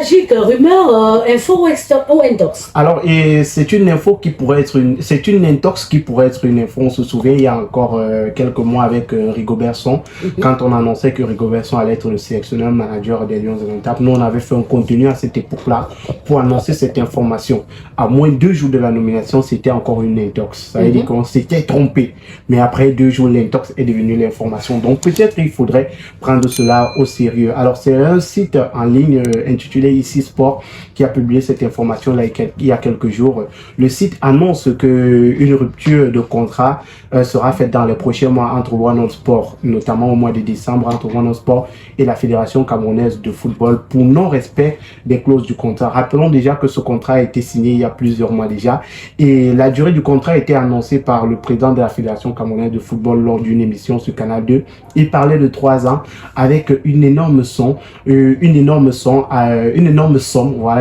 tragique, rumeur, info ou intox? Alors, et c'est une info qui pourrait être c'est une intox qui pourrait être une info. On se souvient, il y a encore quelques mois avec Rigobert Song, quand on annonçait que Rigobert Song allait être le sélectionneur manager des Lions de l'Intape. Nous, on avait fait un contenu à cette époque-là pour annoncer cette information. À moins 2 jours de la nomination, c'était encore une intox. Ça veut dire qu'on s'était trompé. Mais après 2 jours, l'intox est devenue l'information. Donc, peut-être il faudrait prendre cela au sérieux. Alors, c'est un site en ligne intitulé Ici Sport qui a publié cette information là il y a quelques jours. Le site annonce que une rupture de contrat sera faite dans les prochains mois entre One Sport, notamment au mois de décembre, entre One Sport et la Fédération camerounaise de football pour non-respect des clauses du contrat. Rappelons déjà que ce contrat a été signé il y a plusieurs mois déjà et la durée du contrat a été annoncée par le président de la Fédération camerounaise de football lors d'une émission sur Canal 2. Il parlait de 3 ans avec une énorme somme, voilà,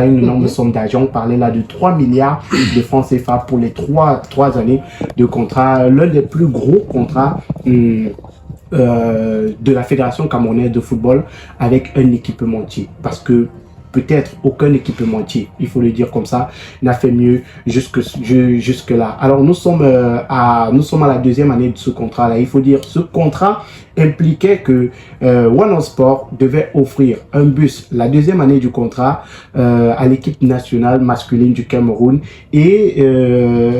une énorme somme d'argent. On parlait là de 3 milliards de francs CFA pour les 3 années de contrat, l'un des plus gros contrats de la Fédération camerounaise de football avec un équipementier. Parce que peut-être aucun équipementier, il faut le dire comme ça, n'a fait mieux jusque là. Alors nous sommes à la 2e année de ce contrat là. Il faut dire ce contrat impliquait que One Sport devait offrir un bus la 2e année du contrat à l'équipe nationale masculine du Cameroun et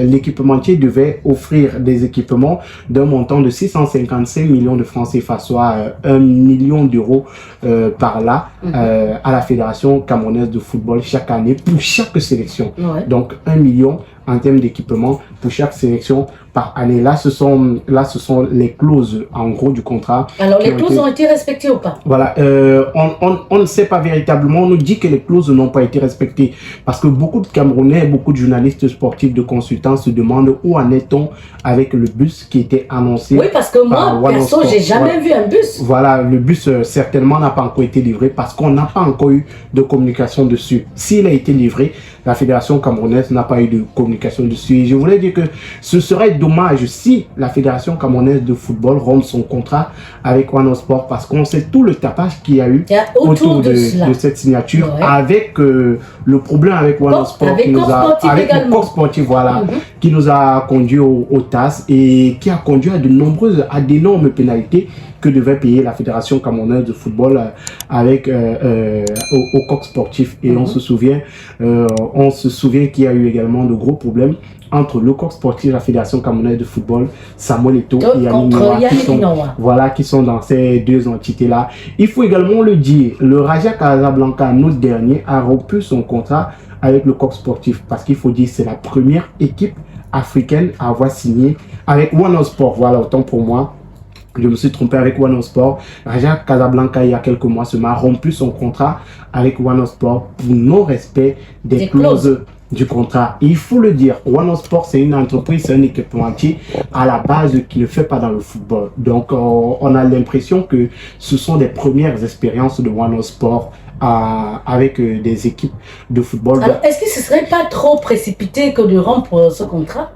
l'équipementier devait offrir des équipements d'un montant de 655 millions de francs CFA, soit 1 million d'euros par là à la Fédération camerounaise de football chaque année pour chaque sélection. Donc 1 million en termes d'équipement pour chaque sélection par année. Là, ce sont les clauses en gros du contrat. Alors, les clauses ont été respectées ou pas? Voilà, on ne sait pas véritablement. On nous dit que les clauses n'ont pas été respectées parce que beaucoup de Camerounais, beaucoup de journalistes sportifs, de consultants se demandent où en est-on avec le bus qui était annoncé. Oui, parce que moi, perso, j'ai jamais vu un bus. Voilà, le bus certainement n'a pas encore été livré parce qu'on n'a pas encore eu de communication dessus. S'il a été livré, la Fédération camerounaise n'a pas eu de communication dessus. Et je voulais dire que ce serait dommage si la Fédération camerounaise de football rompt son contrat avec One Sport parce qu'on sait tout le tapage qu'il y a eu autour de cette signature avec le problème avec One Sport qui nous a, avec le corps sportif, voilà, qui nous a conduit au TAS et qui a conduit à d'énormes pénalités que devait payer la Fédération camerounaise de football avec au coq sportif. Et on se souvient qu'il y a eu également de gros problèmes entre le coq sportif et la Fédération camerounaise de football, Samuel Eto'o et Yannick Noah, qui sont dans ces 2 entités-là. Il faut également le dire, le Raja Casablanca, en août dernier, a rompu son contrat avec le coq sportif parce qu'il faut dire que c'est la première équipe africaine à avoir signé avec One Sport. Voilà, autant pour moi. Je me suis trompé avec One Sport. Raja Casablanca, il y a quelques mois, a rompu son contrat avec One Sport pour non-respect des clauses du contrat. Et il faut le dire, One Sport, c'est une entreprise, c'est un équipementier à la base qui ne fait pas dans le football. Donc, on a l'impression que ce sont les premières expériences de One Sport avec des équipes de football. Alors, est-ce que ce ne serait pas trop précipité que de rompre ce contrat?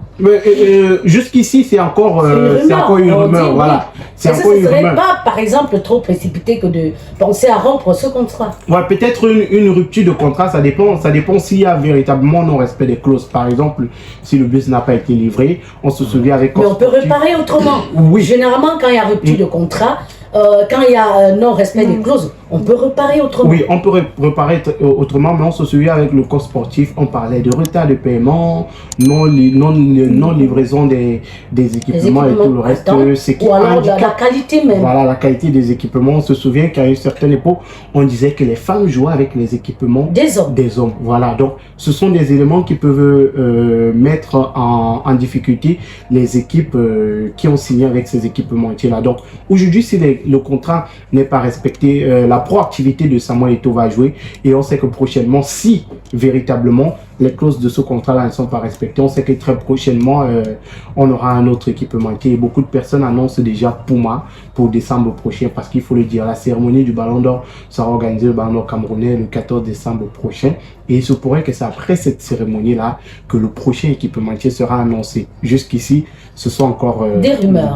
Jusqu'ici, c'est encore une rumeur. Voilà. Est-ce que ce ne serait pas, par exemple, trop précipité que de penser à rompre ce contrat? Ouais, peut-être une rupture de contrat, ça dépend s'il y a véritablement non-respect des clauses. Par exemple, si le bus n'a pas été livré, on se souvient avec... Mais on peut réparer autrement. Oui. Généralement, quand il y a rupture de contrat, quand il y a non-respect des clauses, on peut réparer autrement. Oui, on peut réparer autrement, mais on se souvient avec le corps sportif, on parlait de retard de paiement, non-livraison des équipements et tout le reste. Ou alors la qualité même. Voilà, la qualité des équipements. On se souvient qu'à une certaine époque, on disait que les femmes jouaient avec les équipements des hommes. Voilà, donc ce sont des éléments qui peuvent mettre en difficulté les équipes qui ont signé avec ces équipementiers-là. Donc aujourd'hui, si le contrat n'est pas respecté, la proactivité de Samuel Eto'o va jouer et on sait que prochainement, si véritablement les clauses de ce contrat-là ne sont pas respectées, on sait que très prochainement, on aura un autre équipementier. Et beaucoup de personnes annoncent déjà Puma pour décembre prochain parce qu'il faut le dire, la cérémonie du Ballon d'Or sera organisée, le Ballon d'Or camerounais, le 14 décembre prochain. Et il se pourrait que c'est après cette cérémonie-là que le prochain équipementier sera annoncé. Jusqu'ici, ce sont encore des rumeurs.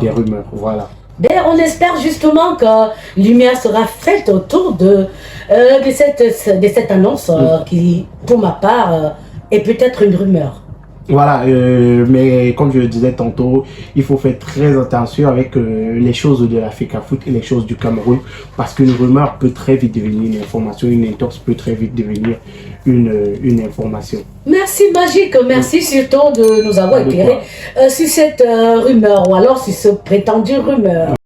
Voilà. Ben, on espère justement que lumière sera faite autour de cette annonce qui, pour ma part, est peut-être une rumeur. Voilà, mais comme je le disais tantôt, il faut faire très attention avec les choses de la FECAFOOT et les choses du Cameroun, parce qu'une rumeur peut très vite devenir une information, une intox peut très vite devenir une information. Merci Magique, merci surtout de nous avoir éclairé sur cette rumeur ou alors sur ce prétendu rumeur.